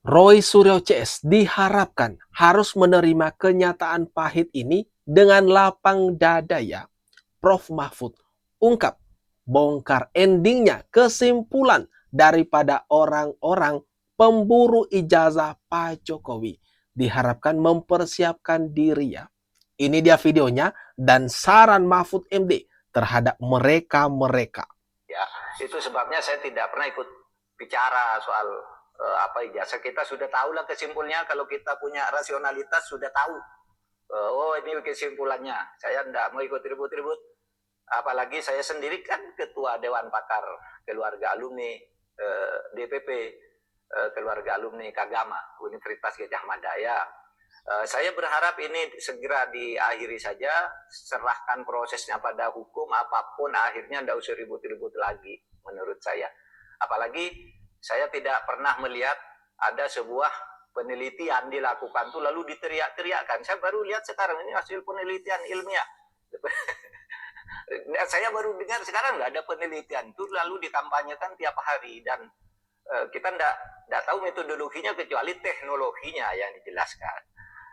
Roy Suryo CS diharapkan harus menerima kenyataan pahit ini dengan lapang dada ya. Prof Mahfud ungkap, bongkar endingnya kesimpulan daripada orang-orang pemburu ijazah Pak Jokowi. Diharapkan mempersiapkan diri ya. Ini dia videonya dan saran Mahfud MD terhadap mereka-mereka. Ya, itu sebabnya saya tidak pernah ikut bicara soal ijazah. Kita sudah tahu lah kesimpulannya. Kalau kita punya rasionalitas sudah tahu. Oh, ini kesimpulannya. Saya tidak mau ikut ribut-ribut. Apalagi saya sendiri kan ketua Dewan Pakar Keluarga Alumni DPP Keluarga Alumni Kagama Universitas Gadjah Mada ya. Saya berharap ini segera diakhiri saja, serahkan prosesnya pada hukum, apapun akhirnya tidak usah ribut-ribut lagi menurut saya. Apalagi saya tidak pernah melihat ada sebuah penelitian dilakukan tuh lalu diteriak-teriakkan. Saya baru lihat sekarang ini hasil penelitian ilmiah. Saya baru dengar sekarang nggak ada penelitian itu lalu dikampanyekan tiap hari dan kita tidak tahu metodologinya kecuali teknologinya yang dijelaskan.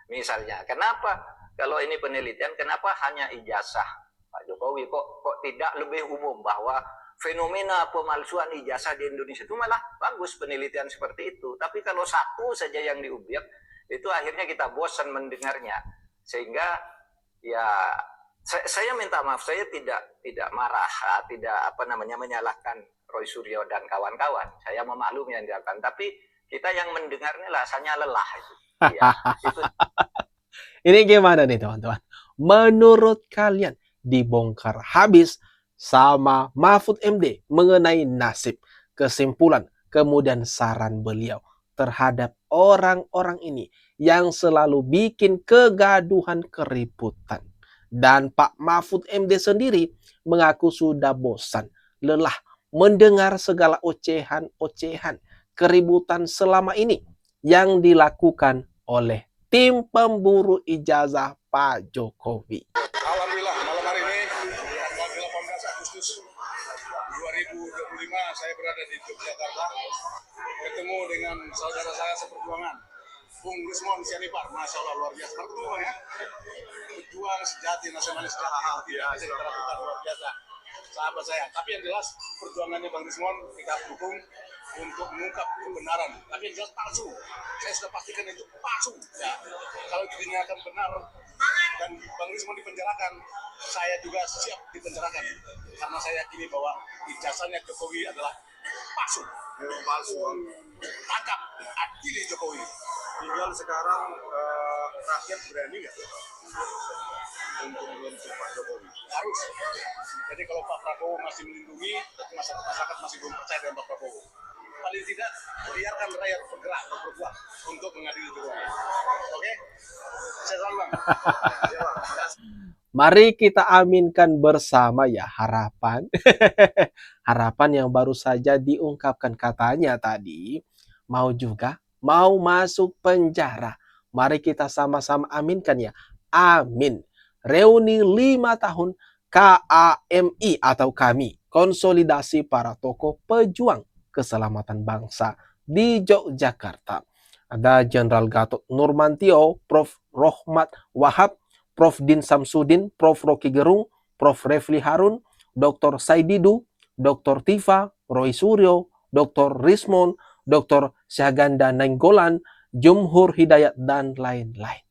Misalnya, kenapa kalau ini penelitian, kenapa hanya ijazah Pak Jokowi? Kok tidak lebih umum bahwa fenomena pemalsuan ijazah di Indonesia itu malah bagus penelitian seperti itu. Tapi kalau satu saja yang diubiak, itu akhirnya kita bosan mendengarnya. Sehingga ya saya minta maaf, saya tidak marah, tidak menyalahkan Roy Suryo dan kawan-kawan. Saya memaklumi yang dilakukan, tapi kita yang mendengarnya rasanya lelah itu. Ya, itu. Ini gimana nih teman-teman? Menurut kalian dibongkar habis sama Mahfud MD mengenai nasib, kesimpulan, kemudian saran beliau terhadap orang-orang ini yang selalu bikin kegaduhan keributan. Dan Pak Mahfud MD sendiri mengaku sudah bosan, lelah mendengar segala ocehan-ocehan keributan selama ini yang dilakukan oleh tim pemburu ijazah Pak Jokowi. Alhamdulillah malam hari ini tanggal 18 Agustus 2025 saya berada di Yogyakarta ketemu dengan saudara saya seperjuangan Bung Rismon Sianipar. Masya Allah luar biasa bertemu ya, pejuang sejati, nasionalis sejati, tidak bisa kita lakukan, luar biasa sahabat saya. Tapi yang jelas perjuangannya Bang Rismon kita dukung untuk mengungkap kebenaran. Tapi yang jelas palsu, saya sudah pastikan itu palsu ya. Kalau itu dinyatakan benar dan Bang Rismon dipenjarakan, saya juga siap dipenjarakan karena saya yakini bahwa ijazahnya Jokowi adalah palsu. Tangkap, adili Jokowi. Tinggal sekarang rakyat berani nggak untuk membentuk Pak Jokowi? Harus. Jadi kalau Pak Prabowo masih melindungi, masyarakat masih belum percaya dengan Pak Prabowo. Paling tidak biarkan rakyat bergerak untuk mengadili Jokowi. Oke? Saya selalu Bang. Ya, Bang. Mari kita aminkan bersama ya harapan. Harapan yang baru saja diungkapkan katanya tadi. Mau masuk penjara. Mari kita sama-sama aminkan ya. Amin. Reuni 5 tahun KAMI atau kami. Konsolidasi para tokoh pejuang keselamatan bangsa di Yogyakarta. Ada Jenderal Gatot Nurmantio, Prof. Rohmat Wahab, Prof. Din Samsudin, Prof. Rocky Gerung, Prof. Refli Harun, Dr. Saididu, Dr. Tifa, Roy Suryo, Dr. Rismon, Dr. Syahganda Nainggolan, Jumhur Hidayat, dan lain-lain.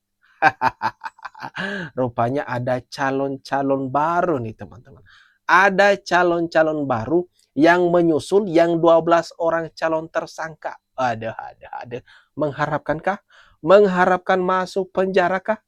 Rupanya ada calon-calon baru nih teman-teman. Ada calon-calon baru yang menyusul yang 12 orang calon tersangka. Ada. Mengharapkankah? Mengharapkan masuk penjara kah?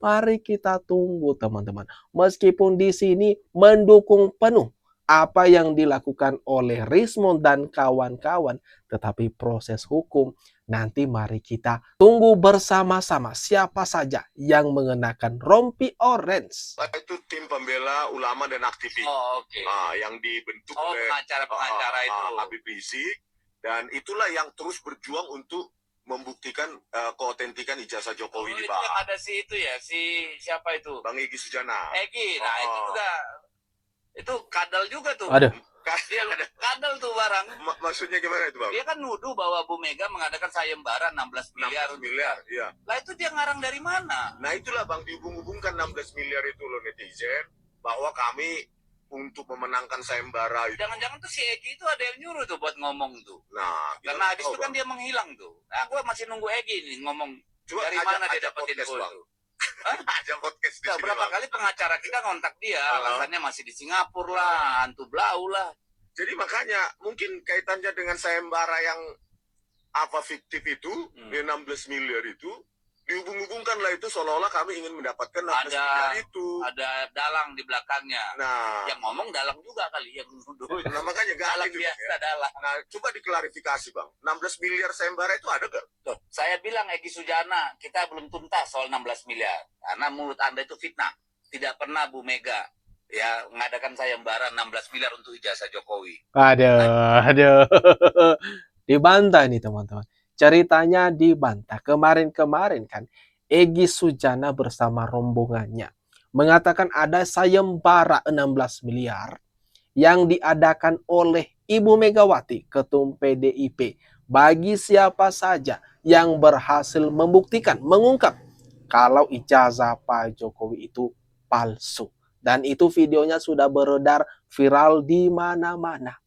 Mari kita tunggu teman-teman. Meskipun di sini mendukung penuh apa yang dilakukan oleh Rismon dan kawan-kawan, tetapi proses hukum nanti mari kita tunggu bersama-sama siapa saja yang mengenakan rompi orange. Itu tim pembela ulama dan aktivis. Okay. Yang dibentuk oleh pengacara itu Habib Rizik, dan itulah yang terus berjuang untuk membuktikan keautentikan ijazah Jokowi di bawah. Yang ada si itu ya, si siapa itu? Bang Egy Sujana. Egy, nah itu juga itu kadal juga tuh. Aduh. Dia kadal tuh barang. Maksudnya gimana itu, Bang? Dia kan nuduh bahwa Bu Mega mengadakan sayembara 16 miliar. 16 miliar, iya. Lah itu dia ngarang dari mana? Nah itulah Bang, dihubung-hubungkan 16 miliar itu loh netizen, bahwa kami untuk memenangkan sayembara itu. Jangan-jangan tuh si Egi itu ada yang nyuruh tuh buat ngomong tuh. Nah, karena habis itu kan dia menghilang tuh. Nah, gue masih nunggu Egi nih ngomong dari mana dia dapat info itu. Aja podcast di sini, berapa kali pengacara kita kontak dia, alasannya masih di Singapura lah, hantu blau lah. Jadi makanya mungkin kaitannya dengan sayembara yang apa fiktif itu, 16 miliar itu, dihubung-hubungkan lah itu seolah-olah kami ingin mendapatkan 16 miliar itu. Ada dalang di belakangnya. Nah, yang ngomong dalang juga kali yang nuduh. Nah makanya dalang biasa ya. Dalang. Nah, coba diklarifikasi Bang. 16 miliar sayembara itu ada gak? Loh, saya bilang Egi Sujana, kita belum tuntas soal 16 miliar. Karena menurut Anda itu fitnah. Tidak pernah Bu Mega ya mengadakan sayembara 16 miliar untuk ijazah Jokowi. Aduh. Dibantah nih teman-teman. Ceritanya dibantah. Kemarin kan Egy Sujana bersama rombongannya mengatakan ada sayembara 16 miliar yang diadakan oleh Ibu Megawati, Ketum PDIP, bagi siapa saja yang berhasil membuktikan, mengungkap kalau ijazah Pak Jokowi itu palsu. Dan itu videonya sudah beredar viral di mana-mana.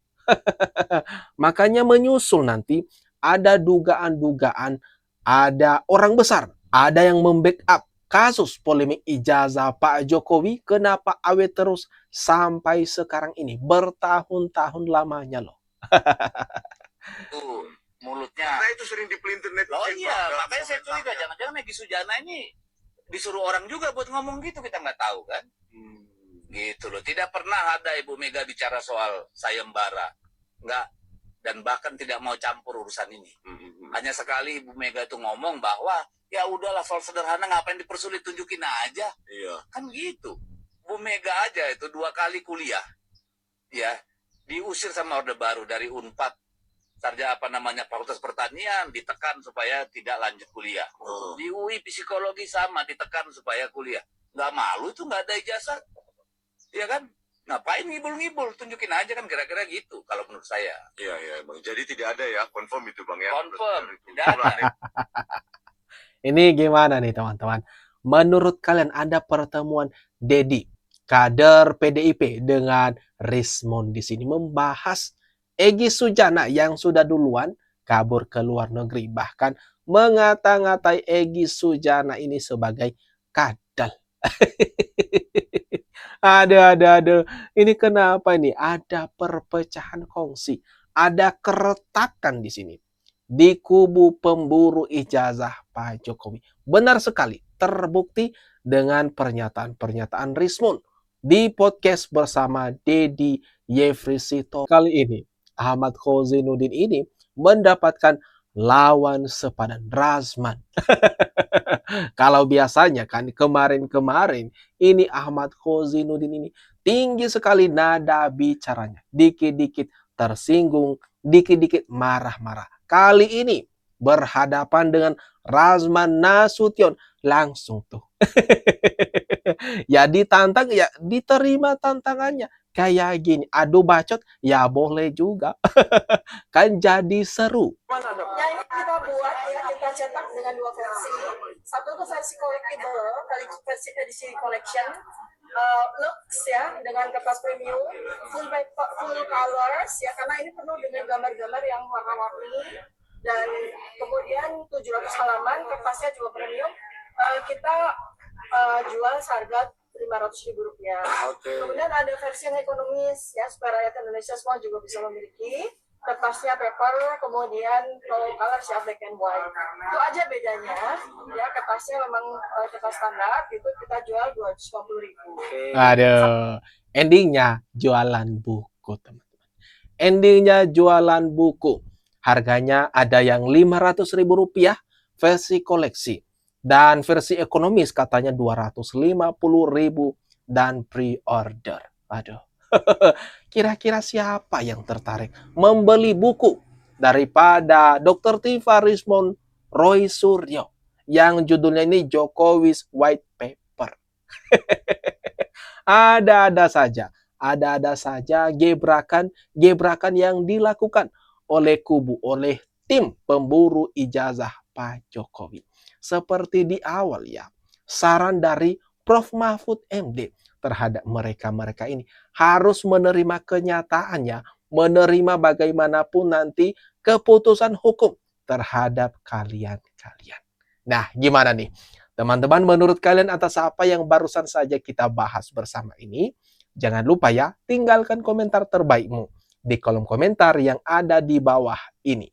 Makanya menyusul nanti ada dugaan-dugaan, ada orang besar, ada yang membackup kasus polemik ijazah Pak Jokowi. Kenapa awet terus sampai sekarang ini, bertahun-tahun lamanya loh. Tuh, mulutnya. Nah itu sering dipelintir netizen. Oh iya, makanya saya curiga jangan-jangan Egy Sujana ini disuruh orang juga buat ngomong gitu, kita nggak tahu kan. Gitu loh, tidak pernah ada Ibu Mega bicara soal sayembara. Nggak, dan bahkan tidak mau campur urusan ini. Hanya sekali Ibu Mega itu ngomong bahwa ya udahlah soal sederhana ngapain dipersulit, tunjukin aja. Iya. Kan gitu. Bu Mega aja itu 2 kali kuliah. Ya, diusir sama Orde Baru dari Unpad. Fakultas Pertanian ditekan supaya tidak lanjut kuliah. Di UI psikologi sama ditekan supaya kuliah. Nggak malu itu nggak ada ijazah. Ya kan? Ngapain ngibul-ngibul, tunjukin aja kan, kira-kira gitu kalau menurut saya. Iya Bang, jadi tidak ada ya, confirm itu Bang ya. Confirm, tidak ada. Ini gimana nih teman-teman? Menurut kalian ada pertemuan Dedi, kader PDIP, dengan Rismon di sini membahas Egy Sujana yang sudah duluan kabur ke luar negeri, bahkan mengata-ngatai Egy Sujana ini sebagai kadal. Aduh. Ini kenapa ini? Ada perpecahan kongsi, ada keretakan di sini di kubu pemburu ijazah Pak Jokowi. Benar sekali, terbukti dengan pernyataan Rismon di podcast bersama Dedi Yefrisito. Kali ini Ahmad Khozinuddin ini mendapatkan lawan sepadan, Razman. Kalau biasanya kan kemarin ini Ahmad Khozinuddin ini tinggi sekali nada bicaranya, dikit-dikit tersinggung, dikit-dikit marah-marah. Kali ini berhadapan dengan Razman Nasution, langsung tuh ya ditantang, ya diterima tantangannya. Kayak gini, adu bacot, ya boleh juga. Kan jadi seru. Ya ini kita buat, ya kita cetak dengan 2 versi. Satu itu versi collectible, versi edisi collection, lux ya, dengan kertas premium, full colors ya, karena ini penuh dengan gambar-gambar yang warna-warni, dan kemudian 700 halaman, kertasnya juga premium. Kita jual seharga Rp500.000. Kemudian ada versi yang ekonomis ya, supaya rakyat Indonesia semua juga bisa memiliki. Kertasnya paper, kemudian color ya, black and white. Itu aja bedanya. Ya, kertasnya memang kertas standar, itu kita jual Rp250.000. Aduh, endingnya jualan buku teman-teman. Endingnya jualan buku. Harganya ada yang Rp500.000 versi koleksi. Dan versi ekonomis katanya Rp250.000 dan pre-order. Aduh. Kira-kira siapa yang tertarik membeli buku daripada Dr. Tifa Rismon Roy Suryo yang judulnya ini Jokowi's White Paper? Ada-ada saja. ada-ada saja gebrakan yang dilakukan oleh tim pemburu ijazah Pak Jokowi. Seperti di awal ya, saran dari Prof. Mahfud MD terhadap mereka ini harus menerima kenyataannya, menerima bagaimanapun nanti keputusan hukum terhadap kalian. Nah, gimana nih? Teman-teman, menurut kalian atas apa yang barusan saja kita bahas bersama ini? Jangan lupa ya, tinggalkan komentar terbaikmu di kolom komentar yang ada di bawah ini.